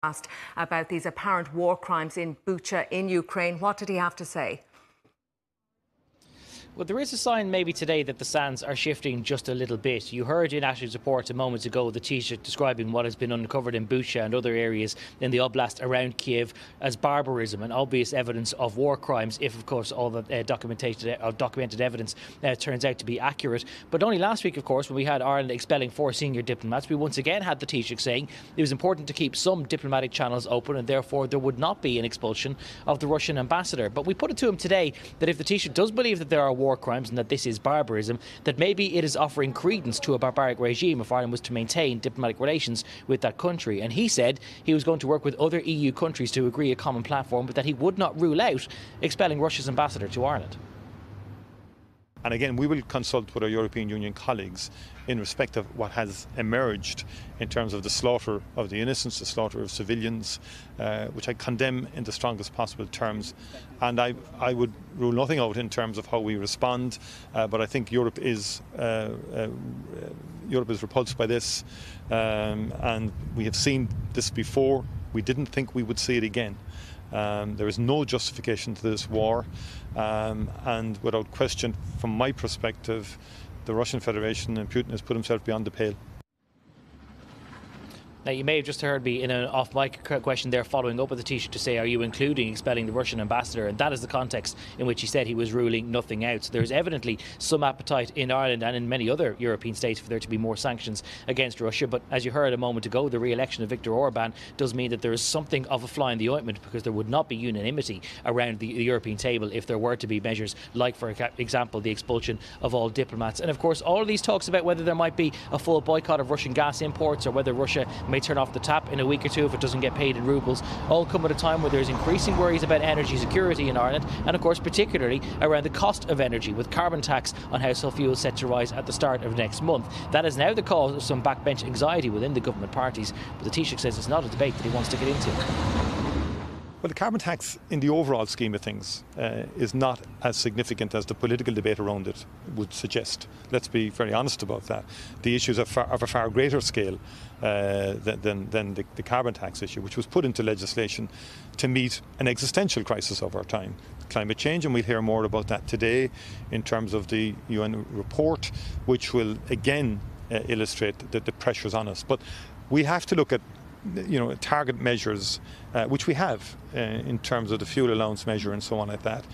Asked about these apparent war crimes in Bucha in Ukraine. What did he have to say? Well, there is a sign maybe today that the sands are shifting just a little bit. You heard in Ashley's report a moment ago the Taoiseach describing what has been uncovered in Bucha and other areas in the oblast around Kiev as barbarism and obvious evidence of war crimes, if of course all the documented evidence turns out to be accurate. But only last week, of course, when we had Ireland expelling 4 senior diplomats, we once again had the Taoiseach saying it was important to keep some diplomatic channels open and therefore there would not be an expulsion of the Russian ambassador. But we put it to him today that if the Taoiseach does believe that there are war crimes and that this is barbarism, that maybe it is offering credence to a barbaric regime if Ireland was to maintain diplomatic relations with that country. And he said he was going to work with other EU countries to agree a common platform, but that he would not rule out expelling Russia's ambassador to Ireland. And again, we will consult with our European Union colleagues in respect of what has emerged in terms of the slaughter of the innocents, the slaughter of civilians, which I condemn in the strongest possible terms. And I would rule nothing out in terms of how we respond, but I think Europe is repulsed by this, and we have seen this before. We didn't think we would see it again. There is no justification to this war, and without question, from my perspective, the Russian Federation and Putin has put himself beyond the pale. Now, you may have just heard me in an off-mic question there following up with the Taoiseach to say, are you including expelling the Russian ambassador? And that is the context in which he said he was ruling nothing out. So there's evidently some appetite in Ireland and in many other European states for there to be more sanctions against Russia. But as you heard a moment ago, the re-election of Viktor Orban does mean that there is something of a fly in the ointment, because there would not be unanimity around the European table if there were to be measures like, for example, the expulsion of all diplomats. And of course, all of these talks about whether there might be a full boycott of Russian gas imports or whether Russia may turn off the tap in a week or two if it doesn't get paid in rubles, all come at a time where there's increasing worries about energy security in Ireland, and of course particularly around the cost of energy, with carbon tax on household fuels set to rise at the start of next month. That is now the cause of some backbench anxiety within the government parties, but the Taoiseach says it's not a debate that he wants to get into. Well, the carbon tax in the overall scheme of things is not as significant as the political debate around it would suggest. Let's be very honest about that. The issues of a far greater scale than the carbon tax issue, which was put into legislation to meet an existential crisis of our time, climate change, and we'll hear more about that today in terms of the UN report, which will again illustrate the pressures on us. But we have to look at target measures, which we have in terms of the fuel allowance measure and so on like that,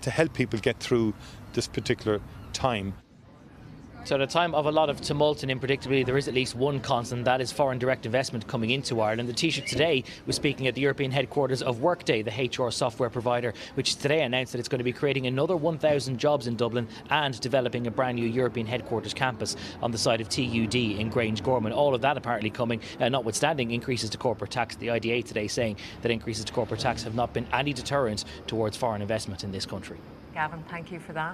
to help people get through this particular time. So at a time of a lot of tumult and unpredictability, there is at least one constant, that is foreign direct investment coming into Ireland. The Taoiseach today was speaking at the European headquarters of Workday, the HR software provider, which today announced that it's going to be creating another 1,000 jobs in Dublin and developing a brand new European headquarters campus on the site of TUD in Grangegorman. All of that apparently coming, notwithstanding increases to corporate tax. The IDA today saying that increases to corporate tax have not been any deterrent towards foreign investment in this country. Gavan, thank you for that.